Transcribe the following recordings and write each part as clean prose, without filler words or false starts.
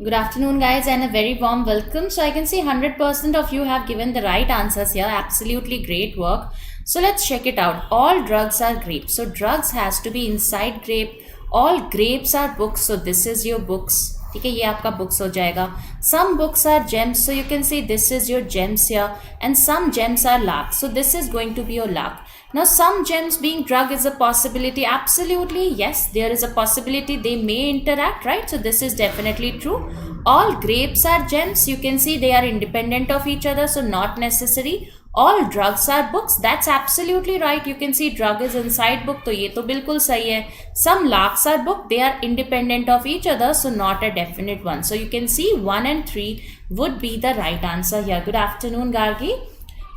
Good afternoon, guys, and a very warm welcome. So, I can see 100% of you have given the right answers here. Absolutely great work. So, let's check it out. All drugs are grapes. So, drugs has to be inside grape. All grapes are books. So, this is your books. ठीक है, ये आपका books हो जाएगा. Some books are gems. So, you can see this is your gems here. And some gems are lark. So, this is going to be your lark. Now, some gems being drug is a possibility. Absolutely, yes, there is a possibility they may interact, right? So, this is definitely true. All grapes are gems. You can see they are independent of each other, so not necessary. All drugs are books. That's absolutely right. You can see drug is inside book, तो ये तो बिल्कुल सही है. Some larks are book. They are independent of each other, so not a definite one. So you can see 1 and 3 would be the right answer here. Good afternoon, Gargi.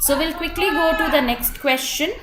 So we'll quickly go to the next question.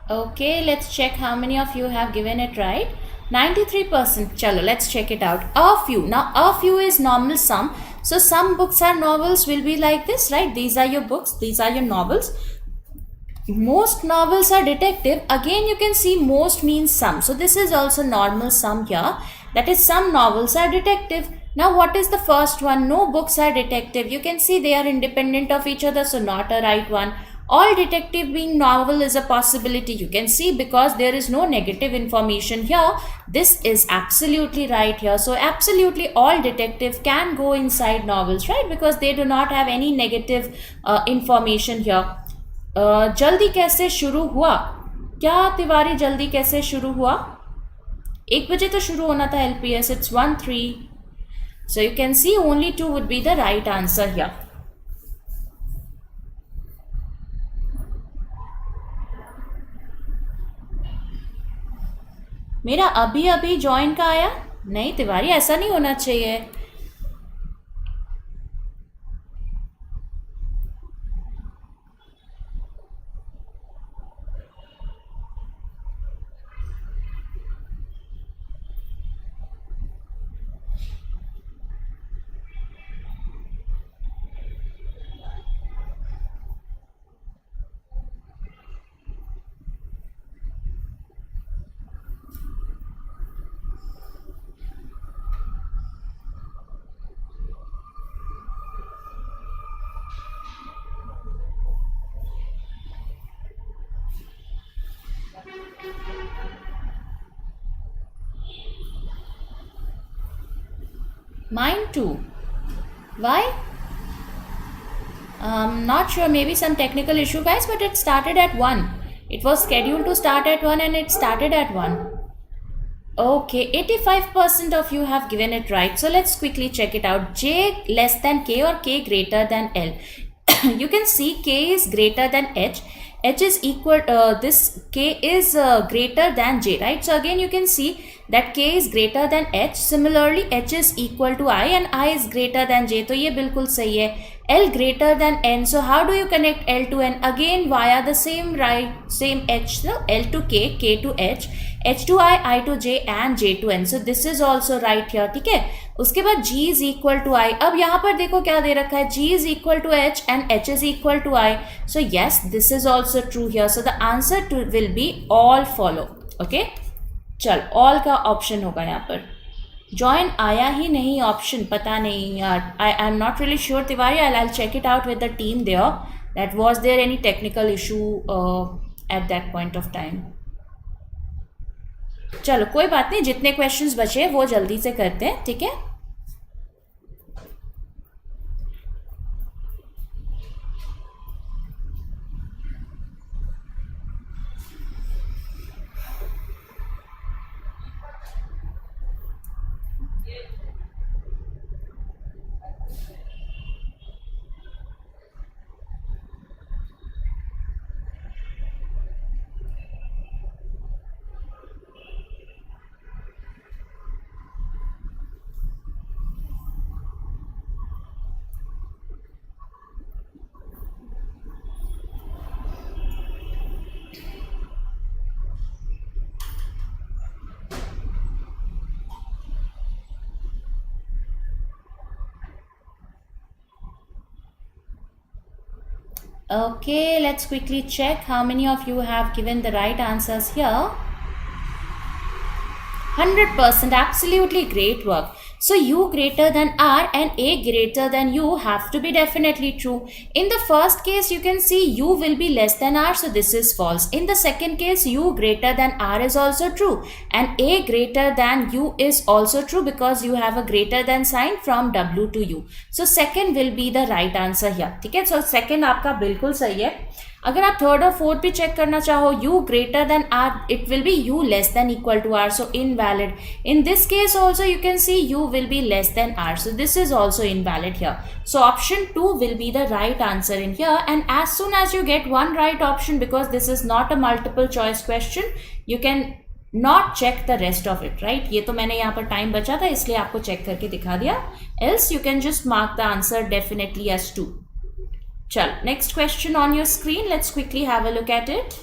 Okay, let's check how many of you have given it right. 93%. Chalo, let's check it out. A few. Now, a few is normal sum. So, some books are novels will be like this, right? These are your books. These are your novels. Most novels are detective. Again, you can see most means some. So, this is also normal sum here. That is, some novels are detective. Now, what is the first one? No books are detective. You can see they are independent of each other. So, not a right one. All detective being novel is a possibility. You can see because there is no negative information here. This is absolutely right here. So absolutely all detective can go inside novels, right? Because they do not have any negative information here. जल्दी कैसे शुरू हुआ? क्या तिवारी जल्दी कैसे शुरू हुआ? 1 बजे तो शुरू होना था LPS. It's 1-3. So you can see only 2 would be the right answer here. मेरा अभी अभी ज्वाइन का आया नहीं तिवारी, ऐसा नहीं होना चाहिए. Mine too. Why? Not sure. Maybe some technical issue, guys. But it started at 1. It was scheduled to start at 1 and it started at 1. Okay, 85% of you have given it right. So let's quickly check it out. J less than K or K greater than L. You can see K is greater than H. H is equal, this K is greater than J, right? So again you can see that K is greater than H. Similarly, H is equal to I and I is greater than J. तो ये बिल्कुल सही है. L greater than N. So how do you connect L to N? Again via the same right, same H. So L to K, K to H, H to I to J and J to N. So this is also right here. ठीक है. उसके बाद G is equal to I. अब यहाँ पर देखो क्या दे रखा है. G is equal to H and H is equal to I. So yes, this is also true here. So the answer to will be all follow. Okay. चल all का option होगा यहाँ पर. Join आया ही नहीं option, पता नहीं यार. I'm not really sure Tiwari. I'll check it out with the team there. That was there any technical issue at that point of time. चलो कोई बात नहीं, जितने क्वेश्चंस बचे वो जल्दी से करते हैं, ठीक है। Okay, let's quickly check how many of you have given the right answers here. 100%, absolutely great work. So u greater than r and a greater than u have to be definitely true. In the first case, you can see u will be less than r, so this is false. In the second case, u greater than r is also true and a greater than u is also true because you have a greater than sign from w to u. So second will be the right answer here. ठीक है, so second आपका बिल्कुल सही है. अगर आप third और fourth भी चेक करना चाहो, u greater than r, it will be u less than equal to r, so invalid. In this case also you can see u will be less than r, so this is also invalid here. So option 2 will be the right answer in here, and as soon as you get one right option, because this is not a multiple choice question, you can not check the rest of it, right? ये तो मैंने यहाँ पर time बचा था इसलिए आपको check करके दिखा दिया, else you can just mark the answer definitely as 2. Chal, next question on your screen. Let's quickly have a look at it.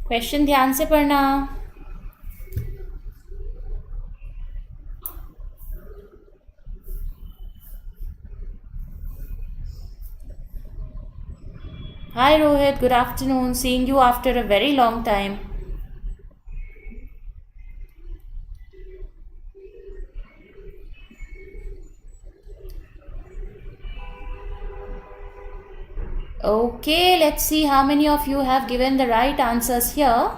Question ध्यान से पढ़ना. Hi Rohit, good afternoon. Seeing you after a very long time. Okay, let's see how many of you have given the right answers here.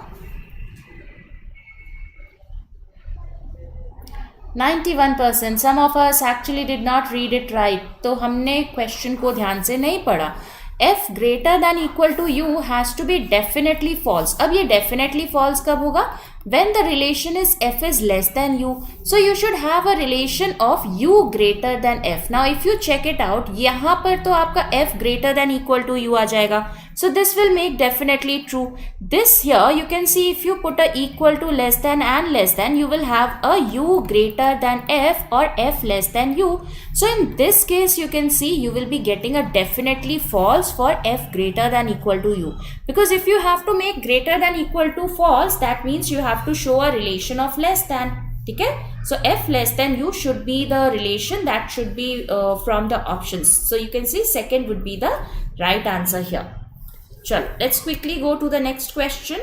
91%. Some of us actually did not read it right. तो हमने question को ध्यान से नहीं पढ़ा. f greater than equal to u has to be definitely false. अब ये definitely false कब होगा? When the relation is f is less than u. So you should have a relation of u greater than f. Now if you check it out, यहाँ पर तो आपका f greater than equal to u आ जाएगा. So this will make definitely true. This here you can see if you put a equal to less than and less than, you will have a u greater than f or f less than u. So in this case you can see you will be getting a definitely false for f greater than equal to u. Because if you have to make greater than equal to false, that means you have to show a relation of less than. Okay? So f less than u should be the relation that should be from the options. So you can see second would be the right answer here. Chalo, let's quickly go to the next question.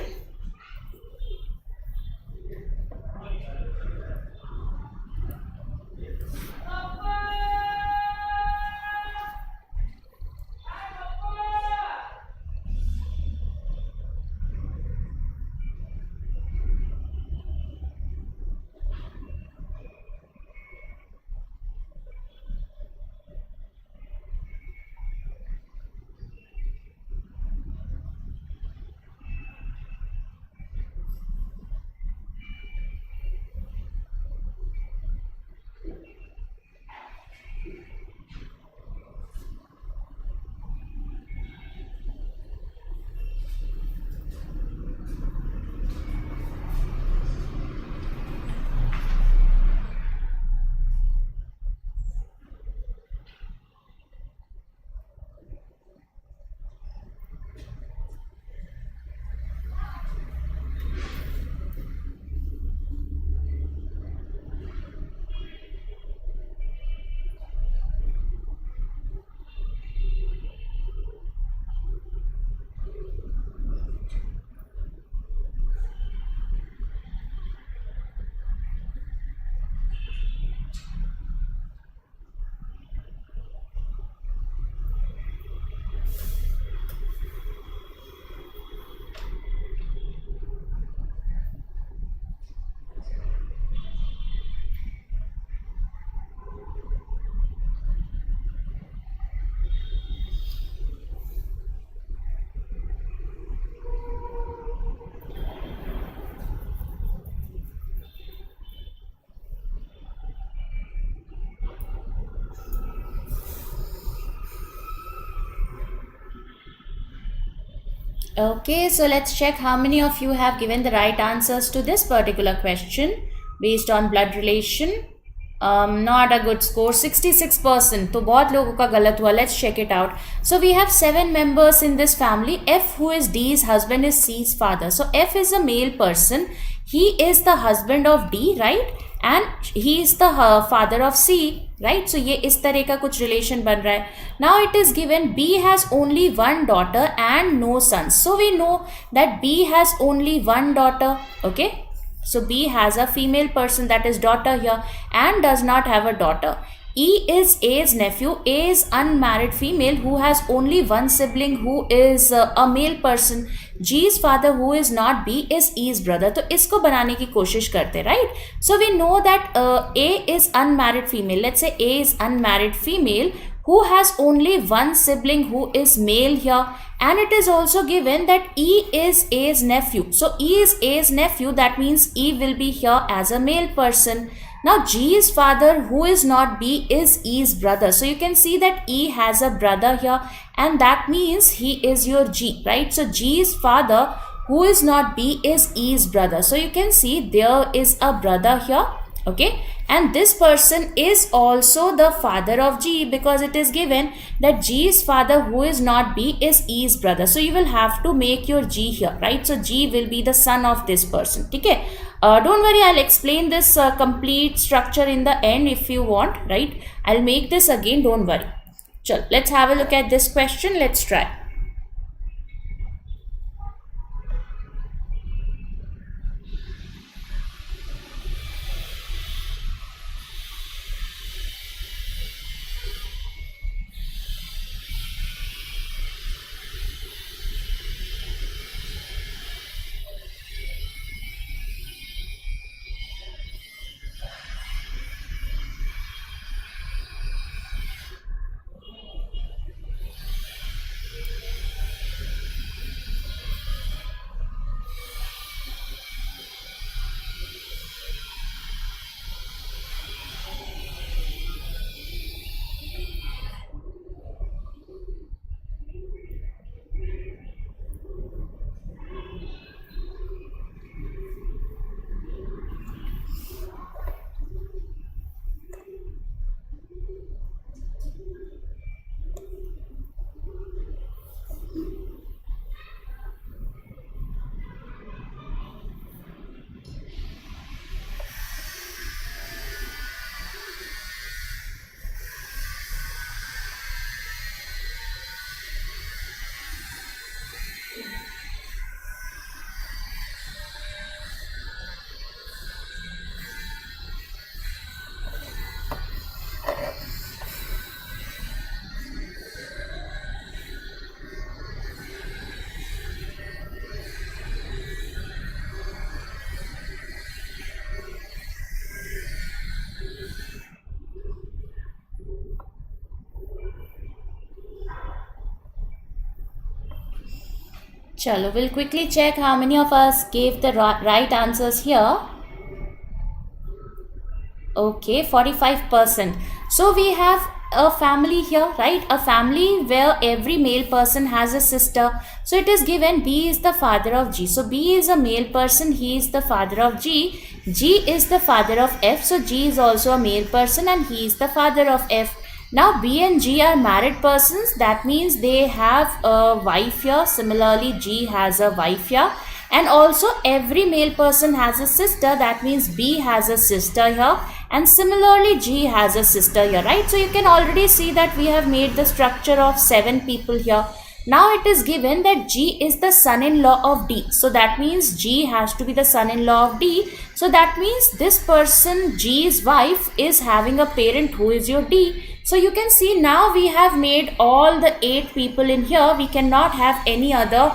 Okay, so let's check how many of you have given the right answers to this particular question based on blood relation. Not a good score, 66%. तो बहुत लोगों का गलत हुआ. Let's check it out. So we have 7 members in this family. F, who is D's husband, is C's father. So F is a male person. He is the husband of D, right? And he is the father of C, right? So ये इस तरह का कुछ relation बन रहा है. Now it is given B has only one daughter and no sons. So we know that B has only one daughter. Okay. So B has a female person, that is daughter here, and does not have a daughter. E is A's nephew. A is unmarried female who has only one sibling who is a male person. G's father, who is not B, is E's brother. तो इसको बनाने की कोशिश करते, right? So we know that A is unmarried female. Let's say A is unmarried female who has only one sibling who is male here, and it is also given that E is A's nephew. So E is A's nephew, that means E will be here as a male person. Now G's father, who is not B, is E's brother. So you can see that E has a brother here, and that means he is your G, right? So G's father, who is not B, is E's brother. So you can see there is a brother here. Okay, and this person is also the father of G, because it is given that G's father, who is not B, is E's brother. So you will have to make your G here, right? So G will be the son of this person. Okay, don't worry, I'll explain this complete structure in the end if you want, right? I'll make this again, don't worry. Chal, let's have a look at this question. Let's try. Chalo, we'll quickly check how many of us gave the right answers here. Okay, 45%. So we have a family here, right? A family where every male person has a sister. So it is given B is the father of G. So B is a male person, he is the father of G. G is the father of F. So G is also a male person and he is the father of F. Now B and G are married persons. That means they have a wife here. Similarly, G has a wife here. And also every male person has a sister. That means B has a sister here. And similarly, G has a sister here, right? So you can already see that we have made the structure of 7 people here. Now it is given that G is the son-in-law of D. So that means G has to be the son-in-law of D. So that means this person, G's wife, is having a parent who is your D. So you can see now we have made all the 8 people in here. We cannot have any other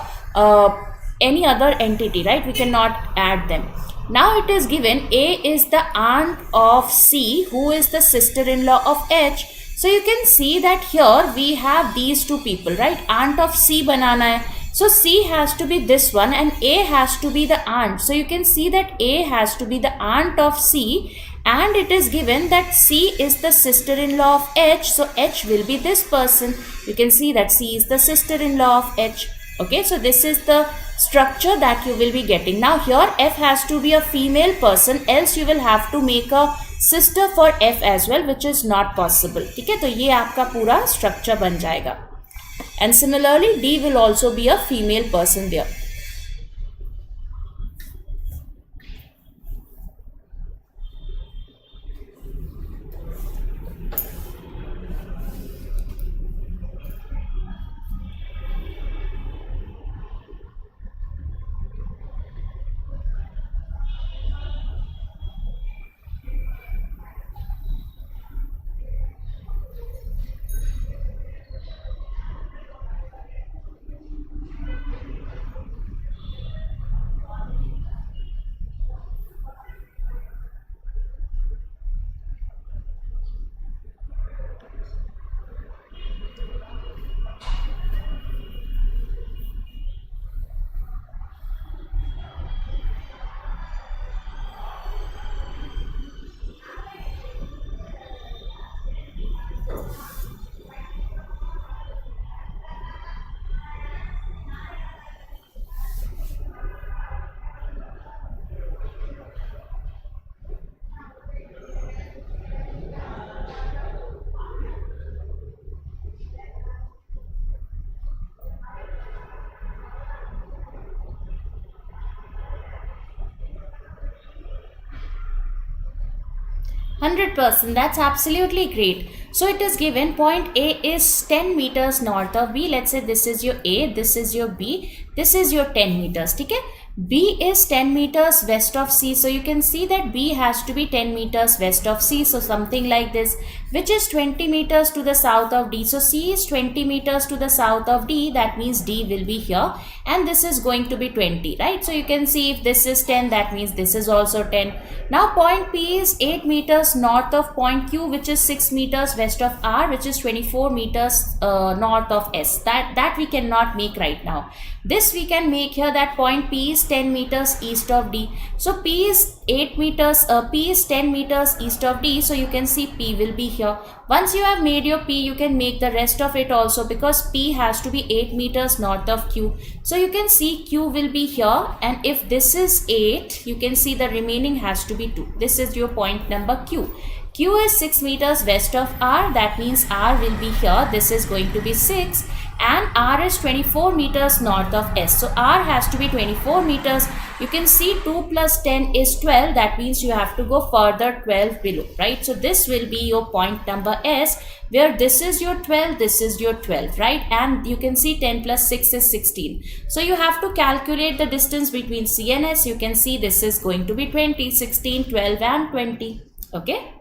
entity, right? We cannot add them. Now it is given A is the aunt of C, who is the sister-in-law of H. So you can see that here we have these 2 people, right? Aunt of C banana hai. So C has to be this one and A has to be the aunt. So you can see that A has to be the aunt of C, and it is given that C is the sister-in-law of H. So H will be this person. You can see that C is the sister-in-law of H. Okay, so this is the structure that you will be getting. Now here F has to be a female person, else you will have to make a sister for F as well, which is not possible. ठीक है, तो ये आपका पूरा structure बन जाएगा. And similarly D will also be a female person there. 100%, that's absolutely great. So it is given point A is 10 meters north of B. Let's say this is your A, this is your B, this is your 10 meters. Okay? B is 10 meters west of C. So you can see that B has to be 10 meters west of C. So something like this, which is 20 meters to the south of D. So C is 20 meters to the south of D. That means D will be here. And this is going to be 20, right? So you can see if this is 10, that means this is also 10. Now point P is 8 meters north of point Q, which is 6 meters west of R, which is 24 meters north of S. That we cannot make right now. This we can make here, that point P is 10 meters east of D. So P is 8 meters, P is 10 meters east of D. So you can see P will be here. Once you have made your P, you can make the rest of it also, because P has to be 8 meters north of Q. So you can see Q will be here, and if this is 8, you can see the remaining has to be 2. This is your point number Q. Q is 6 meters west of R. That means R will be here. This is going to be 6. And R is 24 meters north of S. So R has to be 24 meters. You can see 2 plus 10 is 12. That means you have to go further 12 below, right? So this will be your point number S, where this is your 12, this is your 12, right? And you can see 10 plus 6 is 16. So you have to calculate the distance between C and S. You can see this is going to be 20, 16, 12 and 20. Okay.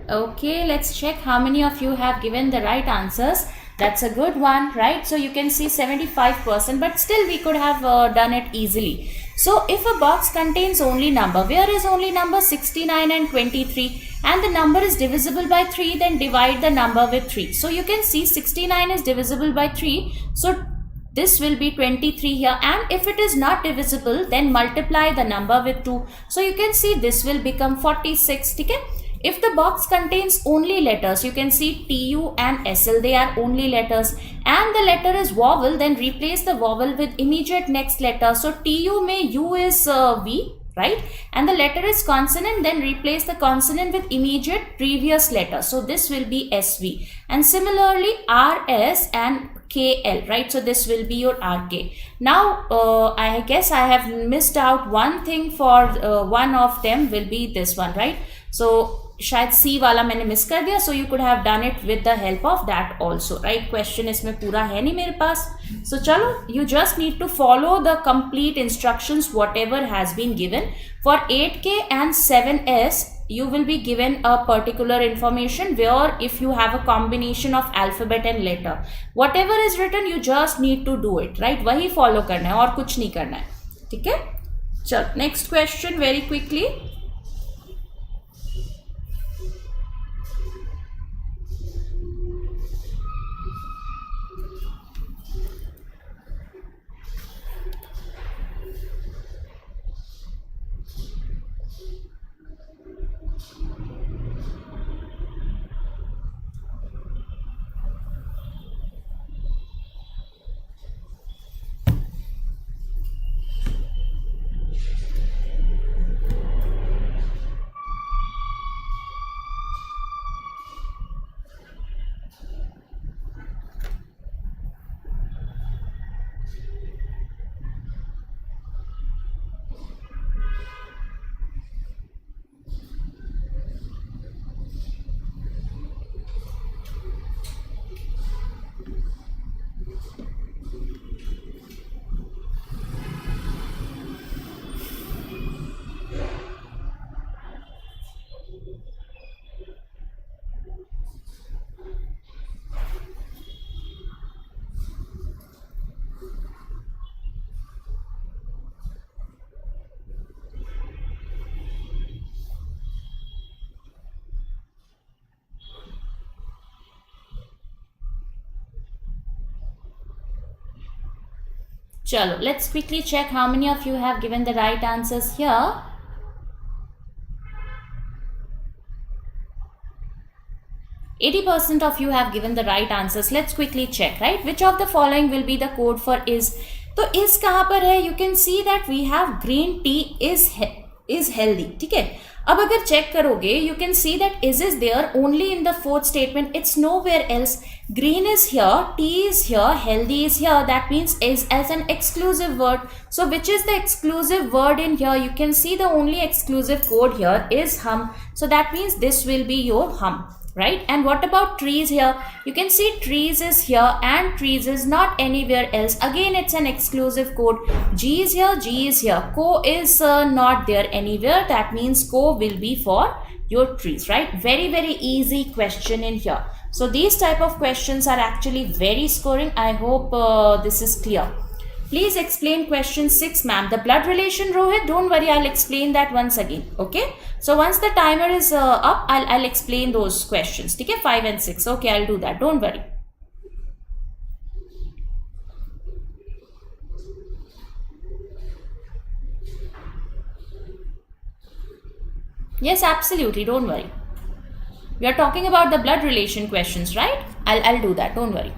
Okay, let's check how many of you have given the right answers. That's a good one, right? So you can see 75%, but still we could have done it easily. So if a box contains only number, where is only number 69 and 23, and the number is divisible by 3, then divide the number with 3. So you can see 69 is divisible by 3. So this will be 23 here, and if it is not divisible then multiply the number with 2. So you can see this will become 46. Okay. If the box contains only letters, you can see TU and SL, they are only letters, and the letter is vowel, then replace the vowel with immediate next letter. So TU mein U is V, right? And the letter is consonant, then replace the consonant with immediate previous letter. So this will be SV. And similarly RS and KL, right? So this will be your RK. Now I guess I have missed out one thing for one of them will be this one, right? So शायद सी वाला मैंने miss कर दिया, so you could have done it with the help of that also, right? Question इसमें पूरा है नहीं मेरे पास, सो चलो you just need to follow the complete instructions whatever has been given. For 8K and 7S you will be given a particular information where if you have a combination of alphabet and letter, whatever is written you just need to do it, right? वही follow करना है और कुछ नहीं करना है, ठीक है? चलो next question very quickly. Chalo, let's quickly check how many of you have given the right answers here. %80 of you have given the right answers. Let's quickly check, right? Which of the following will be the code for is? तो is कहाँ पर है? You can see that we have green tea is healthy. ठीक है? अब अगर check करोगे, you can see that is there only in the fourth statement. It's nowhere else. Green is here, tea is here, healthy is here. That means is as an exclusive word. So which is the exclusive word in here? You can see the only exclusive code here is hum. So that means this will be your hum, right? And what about trees here? You can see trees is here and trees is not anywhere else. Again, it's an exclusive code. G is here, G is here. Co is not there anywhere. That means co will be for your trees, right? Very, very easy question in here. So these type of questions are actually very scoring. I hope this is clear. Please explain question 6, ma'am. The blood relation, Rohit, don't worry, I'll explain that once again, okay? So once the timer is up, I'll explain those questions, okay? 5 and 6, okay, I'll do that, don't worry. Yes, absolutely, don't worry. We are talking about the blood relation questions, right? I'll do that, don't worry.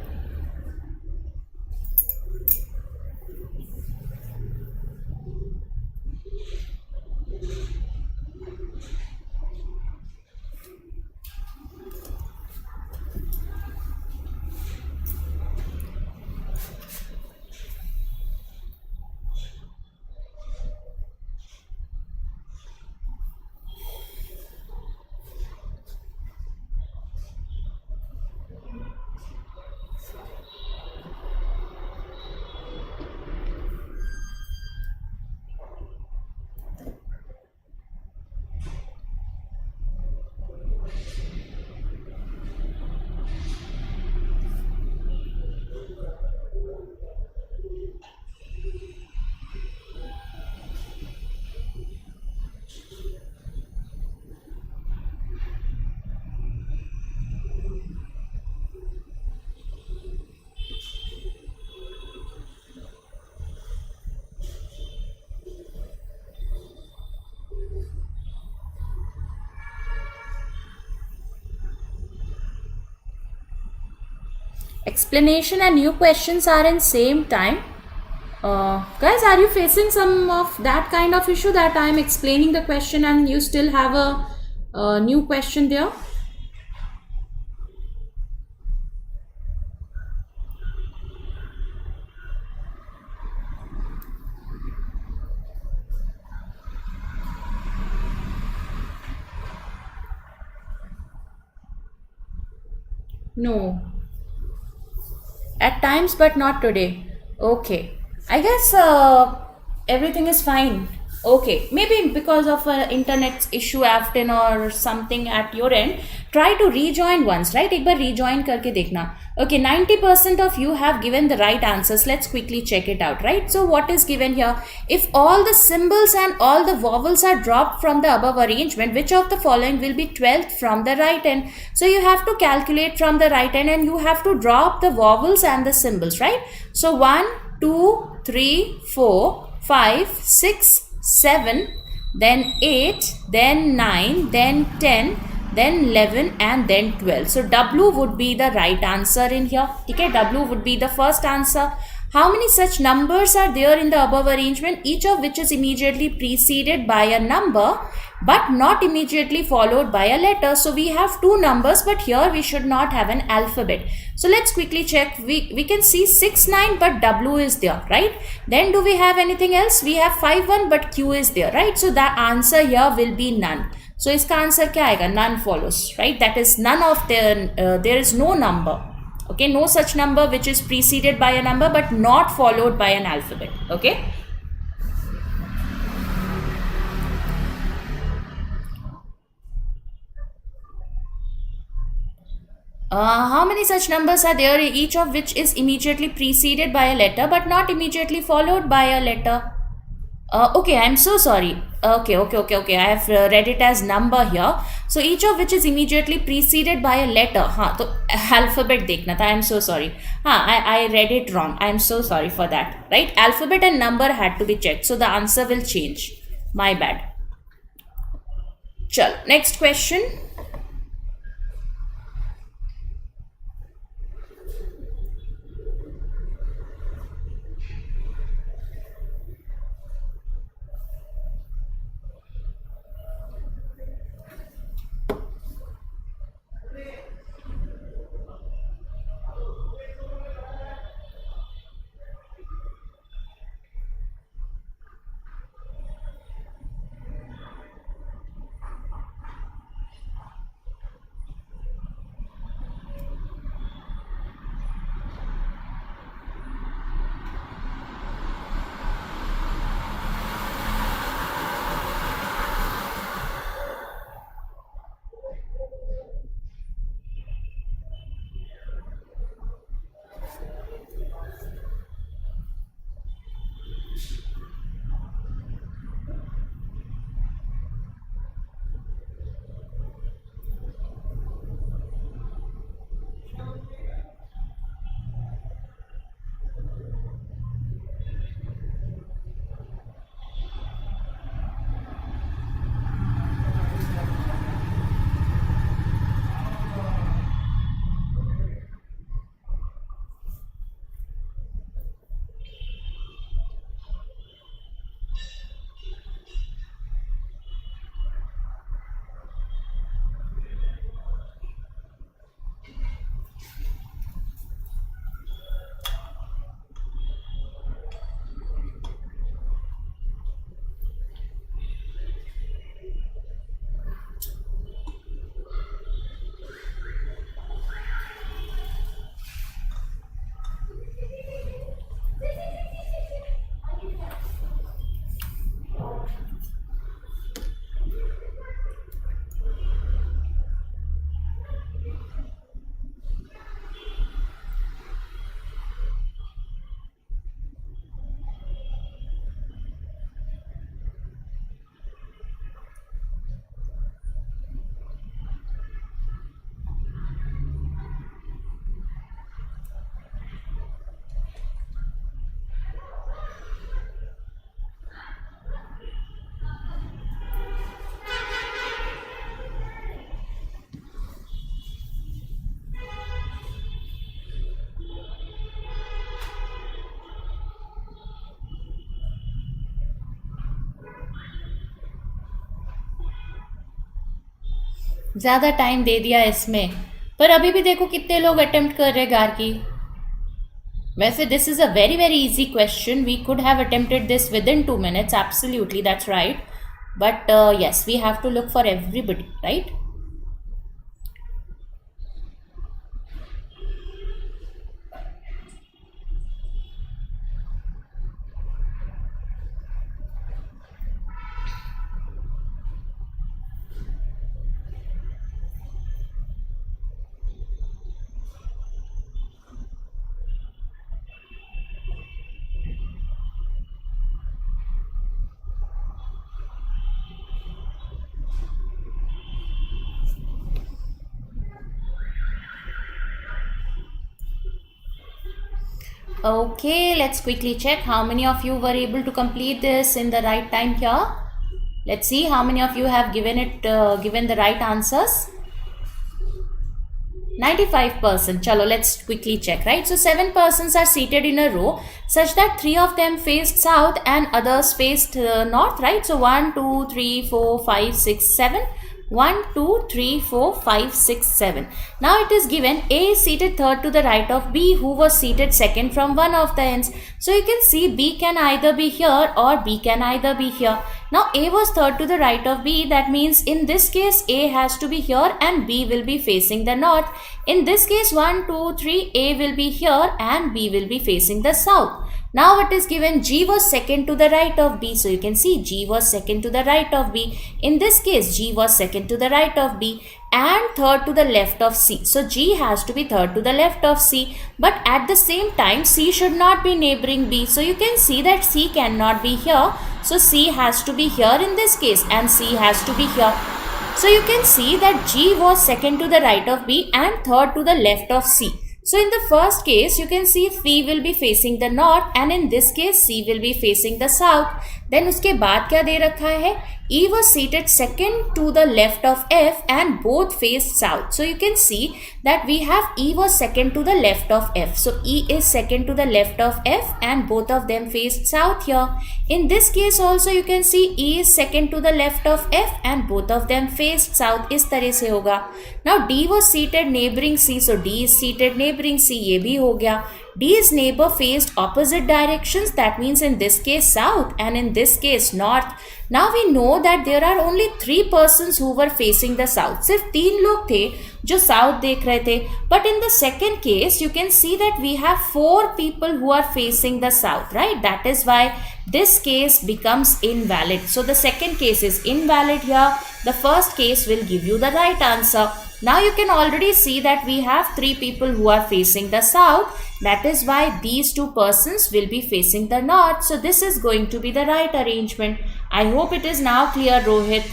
Explanation and new questions are in same time. Guys, are you facing some of that kind of issue that I am explaining the question and you still have a new question there? No. At times, but not today. Okay. I guess everything is fine. Okay. Maybe because of an internet issue after or something at your end. Try to rejoin once, right? एक बार rejoin करके देखना. Okay, 90% of you have given the right answers. Let's quickly check it out, right? So what is given here? If all the symbols and all the vowels are dropped from the above arrangement, which of the following will be 12th from the right end? So you have to calculate from the right end and you have to drop the vowels and the symbols, right? So 1, 2, 3, 4, 5, 6, 7, then 8, then 9, then 10, then 11 and then 12. So W would be the right answer in here. Okay, W would be the first answer. How many such numbers are there in the above arrangement? Each of which is immediately preceded by a number but not immediately followed by a letter. So we have two numbers, but here we should not have an alphabet. So let's quickly check. We can see 6, 9, but W is there, right? Then do we have anything else? We have 5, 1, but Q is there, right? So the answer here will be none. So इसका answer क्या आएगा? None follows, right? That is none of there is no number. Okay, no such number which is preceded by a number but not followed by an alphabet. Okay. How many such numbers are there, each of which is immediately preceded by a letter but not immediately followed by a letter? Okay, I'm so sorry. Okay. I have read it as number here. So each of which is immediately preceded by a letter. हाँ, तो alphabet देखना था. I'm so sorry. हाँ, I read it wrong. I'm so sorry for that. Right? Alphabet and number had to be checked. So the answer will change. My bad. Chal, next question. ज़्यादा time दे दिया इसमें, पर अभी भी देखो कितने लोग अटेम्प्ट कर रहे गार की. वैसे this is a very very easy question. We could have attempted this within 2 minutes. Absolutely that's right. But yes, we have to look for everybody, right? Okay, let's quickly check how many of you were able to complete this in the right time here. Let's see how many of you have given the right answers. 95%. Chalo, let's quickly check, right? So 7 persons are seated in a row such that 3 of them faced south and others faced north, right? So 1, 2, 3, 4, 5, 6, 7. 1, 2, 3, 4, 5, 6, 7. Now it is given A is seated third to the right of B, who was seated second from one of the ends. So you can see B can either be here or B can either be here. Now A was third to the right of B. That means in this case A has to be here and B will be facing the north. In this case 1, 2, 3, A will be here and B will be facing the south. Now it is given G was second to the right of B. So you can see G was second to the right of B. In this case G was second to the right of B and third to the left of C. So G has to be third to the left of C. But at the same time C should not be neighboring B. So you can see that C cannot be here. So C has to be here in this case and C has to be here. So you can see that G was second to the right of B and third to the left of C. So in the first case, you can see C will be facing the north and in this case C will be facing the south. Then उसके बाद क्या दे रखा है? E was seated second to the left of F and both faced south. So you can see that we have E was second to the left of F. So E is second to the left of F and both of them faced south here. In this case also you can see E is second to the left of F and both of them faced south. इस तरह से होगा. Now D was seated neighboring C. So D is seated neighboring C. ये भी हो गया. D's neighbor faced opposite directions. That means in this case south and in this case north. Now we know that there are only 3 persons who were facing the south. सिर्फ 3 लोग थे जो south देख रहे थे. But in the second case you can see that we have 4 people who are facing the south, right? That is why this case becomes invalid. So the second case is invalid here. The first case will give you the right answer. Now you can already see that we have 3 people who are facing the south. That is why these 2 persons will be facing the north. So this is going to be the right arrangement. I hope it is now clear, Rohit.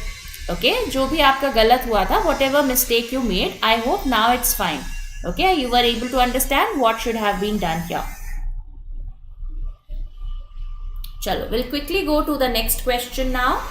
Okay, जो भी आपका गलत हुआ था, whatever mistake you made, I hope now it's fine. Okay, you were able to understand what should have been done here. Chalo, we'll quickly go to the next question now.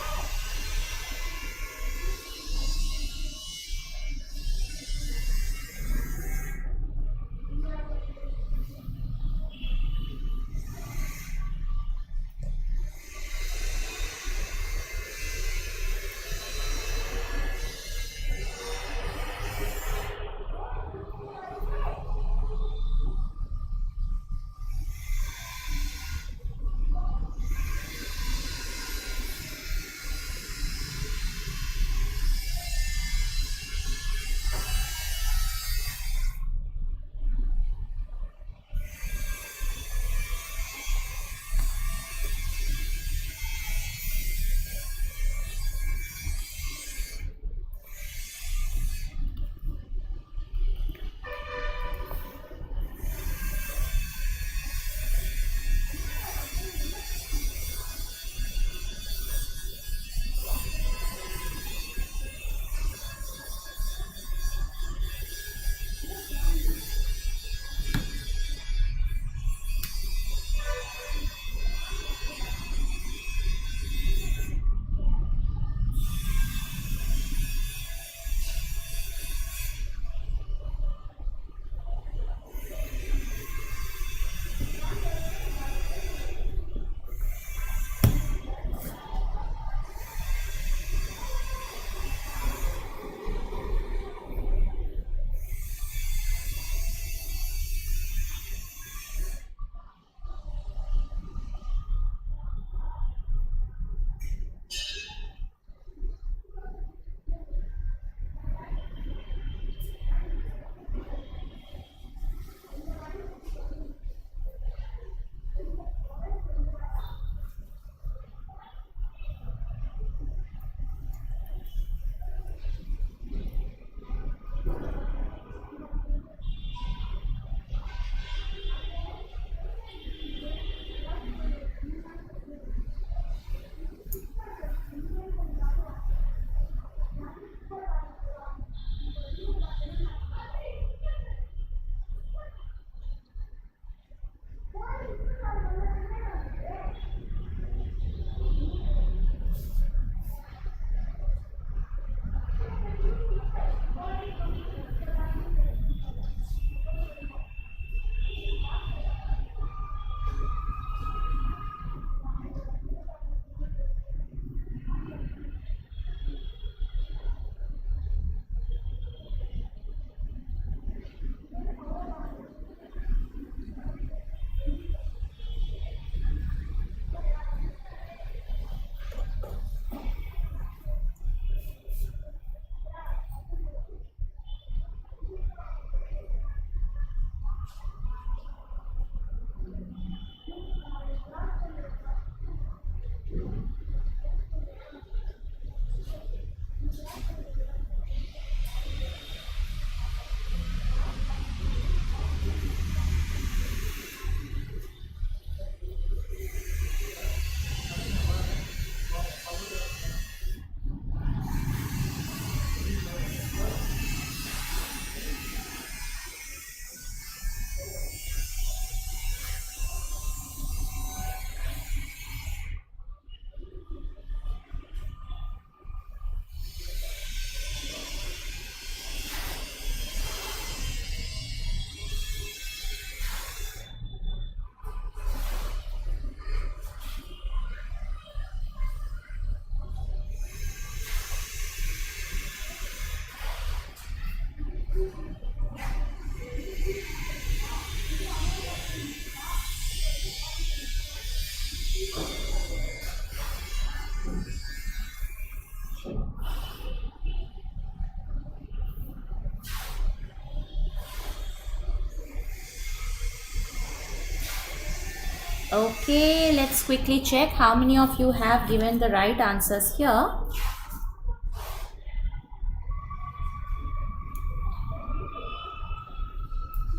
Okay, let's quickly check how many of you have given the right answers here.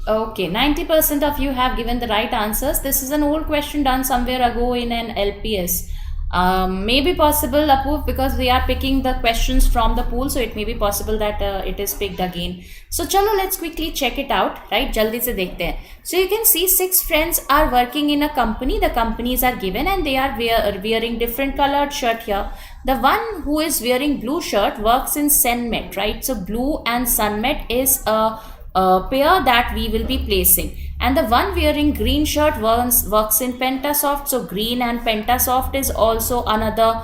Okay, 90% of you have given the right answers. This is an old question done somewhere ago in an LPS. Maybe possible, Apoorv, because we are picking the questions from the pool, so it may be possible that it is picked again. So chalo, let's quickly check it out, right? Jaldi se dekhte hain. So you can see 6 friends are working in a company. The companies are given and they are wearing different colored shirt here. The one who is wearing blue shirt works in Sunmet, right? So blue and Sunmet is a pair that we will be placing, and the one wearing green shirt works in Pentasoft. So green and Pentasoft is also another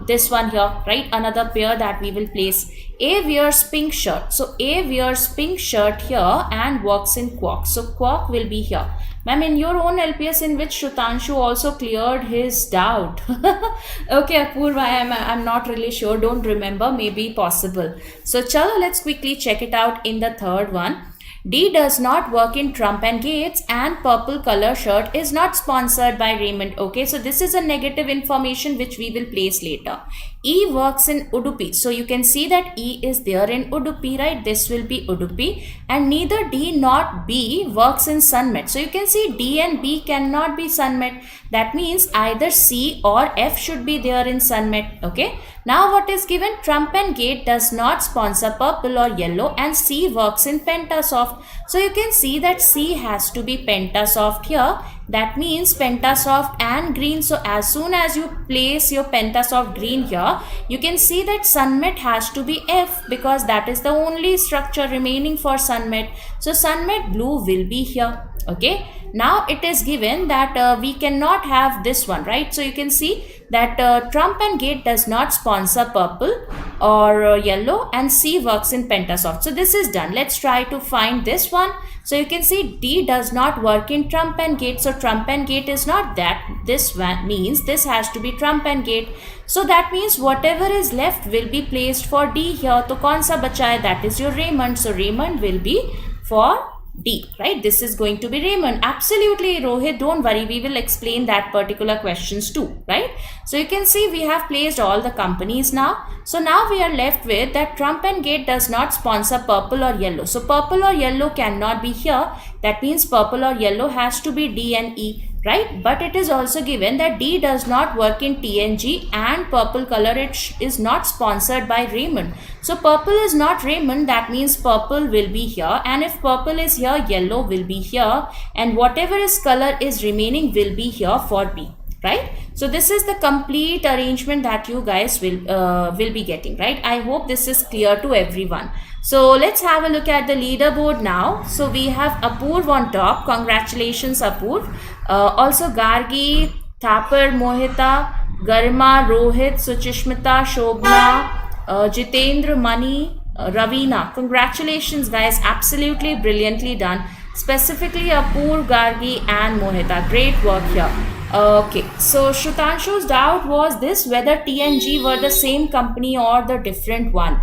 this one here, right? Another pair that we will place. A wears pink shirt, so A wears pink shirt here and works in Quark. So Quark will be here. Ma'am, in your own LPS, in which Shutanshu also cleared his doubt. Okay, Apoorva, I'm not really sure. Don't remember. Maybe possible. So, chalo, let's quickly check it out in the third one. D does not work in Trump and Gates, and purple color shirt is not sponsored by Raymond. Okay, so this is a negative information which we will place later. E works in Udupi. So you can see that E is there in Udupi, right? This will be Udupi. And neither D nor B works in Sunmet. So you can see D and B cannot be Sunmet. That means either C or F should be there in Sunmet. Okay. Now what is given? Trump and Gate does not sponsor purple or yellow, and C works in Pentasoft. So you can see that C has to be Pentasoft here. That means Pentasoft and green. So as soon as you place your Pentasoft green here, you can see that Sunmet has to be F, because that is the only structure remaining for Sunmet. So Sunmet blue will be here. Okay. Now it is given that we cannot have this one, right? So you can see that Trump and Gate does not sponsor purple or yellow, and C works in Pentasoft. So this is done. Let's try to find this one. So you can see D does not work in Trump and Gate. So Trump and Gate is not that. This one means this has to be Trump and Gate. So that means whatever is left will be placed for D here. So kaun sa bacha hai? That is your Raymond. So Raymond will be for D, right? This is going to be Raymond. Absolutely, Rohit, don't worry. We will explain that particular questions too, right? So you can see we have placed all the companies now. So now we are left with that Trump and Gate does not sponsor purple or yellow. So purple or yellow cannot be here. That means purple or yellow has to be D and E, right? But it is also given that D does not work in TNG, and purple color is not sponsored by Raymond. So purple is not Raymond. That means purple will be here, and if purple is here, yellow will be here, and whatever is color is remaining will be here for B, right? So this is the complete arrangement that you guys will be getting, right? I hope this is clear to everyone. So let's have a look at the leaderboard now. So we have Apoorv on top. Congratulations, Apoorv. Also Gargi, Thapar, Mohita, Garma, Rohit, Suchishmita, Shobna, Jitendra, Mani, Ravina. Congratulations, guys. Absolutely brilliantly done. Specifically Apoorv, Gargi and Mohita. Great work here. Okay, so Shutanshu's doubt was this, whether T and G were the same company or the different one.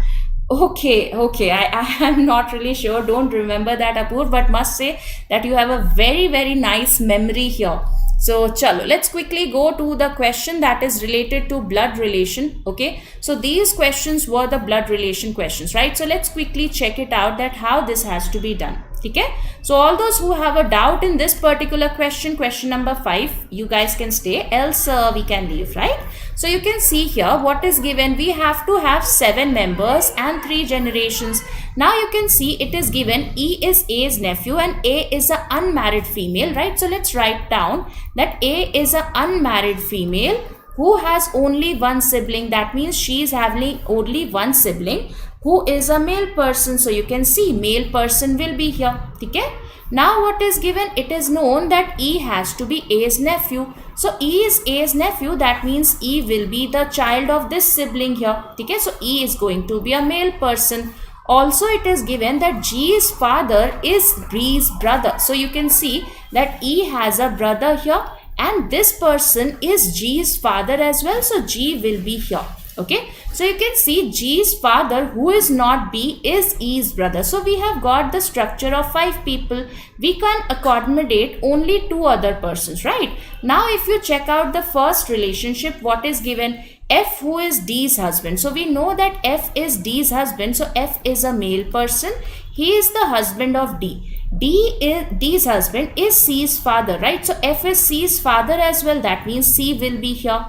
Okay, I am not really sure. Don't remember that, Apoorv, but must say that you have a very nice memory here. So chalo, let's quickly go to the question that is related to blood relation. Okay, so these questions were the blood relation questions, right? So let's quickly check it out, that how this has to be done. Okay, so all those who have a doubt in this particular question, question number 5, you guys can stay, else we can leave, right? So you can see here what is given. We have to have 7 members and 3 generations. Now you can see it is given E is A's nephew and A is an unmarried female, right? So let's write down that A is an unmarried female who has only one sibling. That means she is having only one sibling who is a male person. So you can see male person will be here. Okay? Now what is given? It is known that E has to be A's nephew. So E is A's nephew. That means E will be the child of this sibling here. Okay? So E is going to be a male person. Also it is given that G's father is B's brother. So you can see that E has a brother here, and this person is G's father as well. So G will be here. Okay, so you can see G's father, who is not B, is E's brother. So we have got the structure of 5 people. We can accommodate only 2 other persons, right? Now if you check out the first relationship, what is given? F, who is D's husband. So we know that F is D's husband. So F is a male person. He is the husband of D. D's husband is C's father, right? So F is C's father as well. That means C will be here.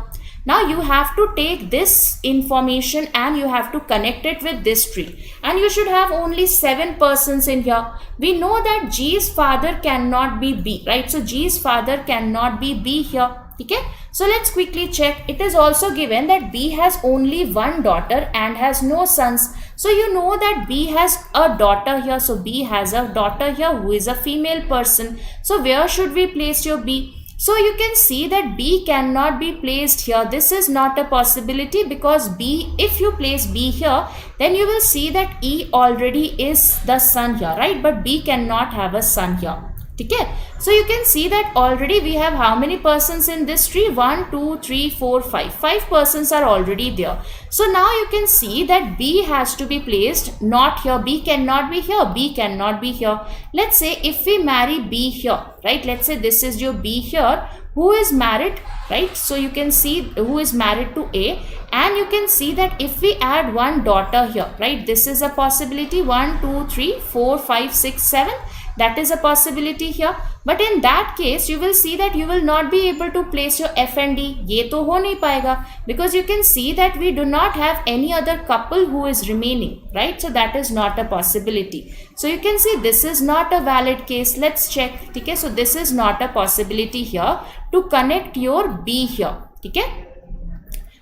Now you have to take this information and you have to connect it with this tree. And you should have only 7 persons in here. We know that G's father cannot be B, right? So G's father cannot be B here. Okay? So let's quickly check. It is also given that B has only 1 daughter and has no sons. So you know that B has a daughter here. So B has a daughter here who is a female person. So where should we place your B? So you can see that B cannot be placed here. This is not a possibility because B, if you place B here, then you will see that E already is the son here, right? But B cannot have a son here. Okay? So you can see that already we have how many persons in this tree? 1, 2, 3, 4, 5. 5 persons are already there. So now you can see that B has to be placed not here. B cannot be here. B cannot be here. Let's say if we marry B here, right? Let's say this is your B here, who is married, right? So you can see who is married to A, and you can see that if we add 1 daughter here, right? This is a possibility. 1, 2, 3, 4, 5, 6, 7. That is a possibility here. But in that case, you will see that you will not be able to place your F and D. ये तो हो नहीं पाएगा, because you can see that we do not have any other couple who is remaining, right? So that is not a possibility. So you can see this is not a valid case. Let's check. Okay, so this is not a possibility here to connect your B here. Okay.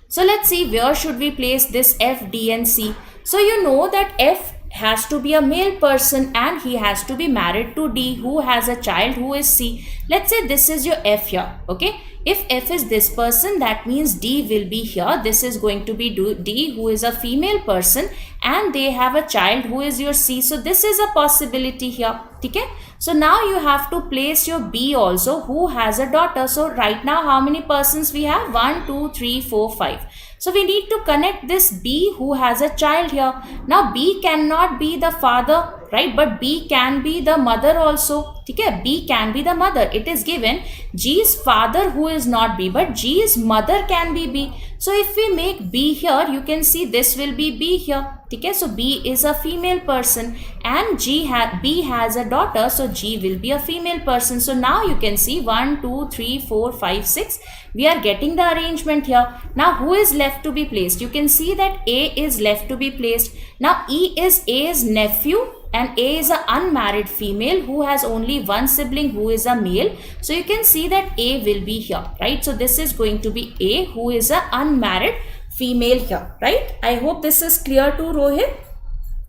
So let's see where should we place this F, D and C. So you know that F has to be a male person and he has to be married to D, who has a child who is C. Let's say this is your F here. Okay. If F is this person, that means D will be here. This is going to be D, who is a female person, and they have a child who is your C. So this is a possibility here. Okay. So now you have to place your B also, who has a daughter. So right now how many persons we have? 1, 2, 3, 4, 5. So we need to connect this B who has a child here. Now B cannot be the father, right? But B can be the mother also. Okay? B can be the mother. It is given G's father who is not B, but G's mother can be B. So if we make B here, you can see this will be B here. Okay? So B is a female person and B has a daughter. So G will be a female person. So now you can see 1, 2, 3, 4, 5, 6. We are getting the arrangement here. Now who is left to be placed? You can see that A is left to be placed. Now E is A's nephew and A is an unmarried female who has only 1 sibling who is a male. So you can see that A will be here, right? So this is going to be A, who is an unmarried female here, right? I hope this is clear to Rohit.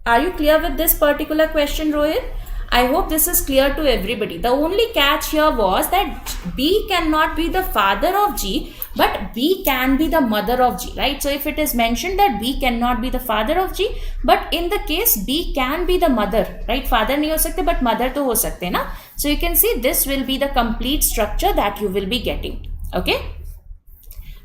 Are you clear with this particular question, Rohit? I hope this is clear to everybody. The only catch here was that B cannot be the father of G, but B can be the mother of G, right? So if it is mentioned that B cannot be the father of G, but in the case B can be the mother, right? Father nahi ho sakte, but mother to ho sakte na. So you can see this will be the complete structure that you will be getting. Okay.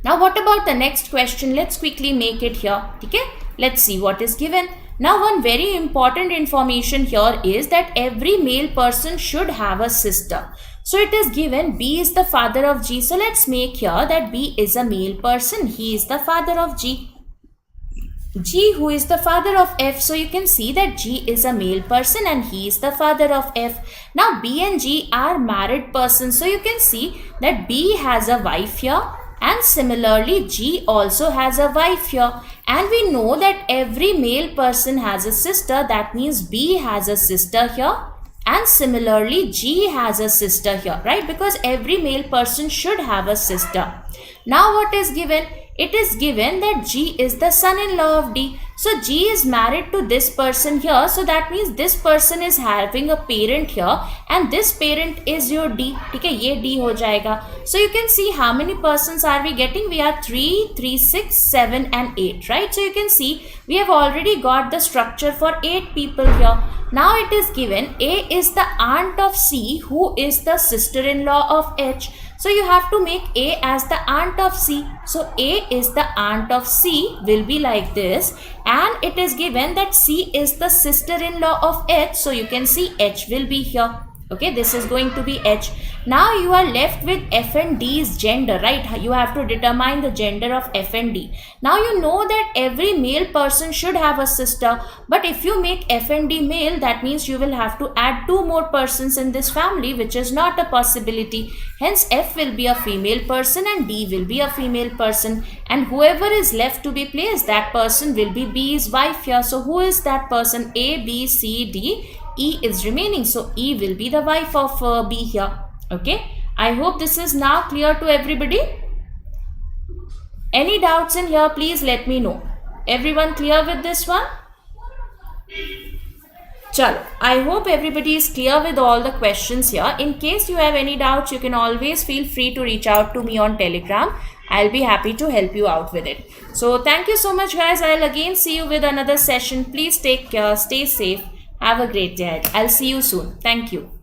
Now what about the next question? Let's quickly make it here. Okay. Let's see what is given. Now one very important information here is that every male person should have a sister. So it is given B is the father of G. So let's make here that B is a male person. He is the father of G. G, who is the father of F. So you can see that G is a male person and he is the father of F. Now B and G are married persons. So you can see that B has a wife here. And similarly, G also has a wife here. And we know that every male person has a sister. That means B has a sister here. And similarly, G has a sister here, right? Because every male person should have a sister. Now what is given? It is given that G is the son-in-law of D. So G is married to this person here. So that means this person is having a parent here. And this parent is your D. Okay, ye D ho jayega. So you can see how many persons are we getting? We are 3, 3, 6, 7 and 8, right? So you can see we have already got the structure for 8 people here. Now it is given A is the aunt of C, who is the sister-in-law of H. So you have to make A as the aunt of C. So A is the aunt of C will be like this, and it is given that C is the sister-in-law of H. So you can see H will be here. Okay, this is going to be H. Now you are left with F and D's gender, right? You have to determine the gender of F and D. Now you know that every male person should have a sister, but if you make F and D male, that means you will have to add 2 more persons in this family, which is not a possibility. Hence F will be a female person and D will be a female person, and whoever is left to be placed, that person will be B's wife here. So who is that person? A, B, C, D. E is remaining, so E will be the wife of B here. Okay, I hope this is now clear to everybody. Any doubts in here, please let me know. Everyone clear with this one? Chalo, I hope everybody is clear with all the questions here. In case you have any doubts, you can always feel free to reach out to me on Telegram. I'll be happy to help you out with it. So thank you so much, guys. I'll again see you with another session. Please take care, stay safe. Have a great day. I'll see you soon. Thank you.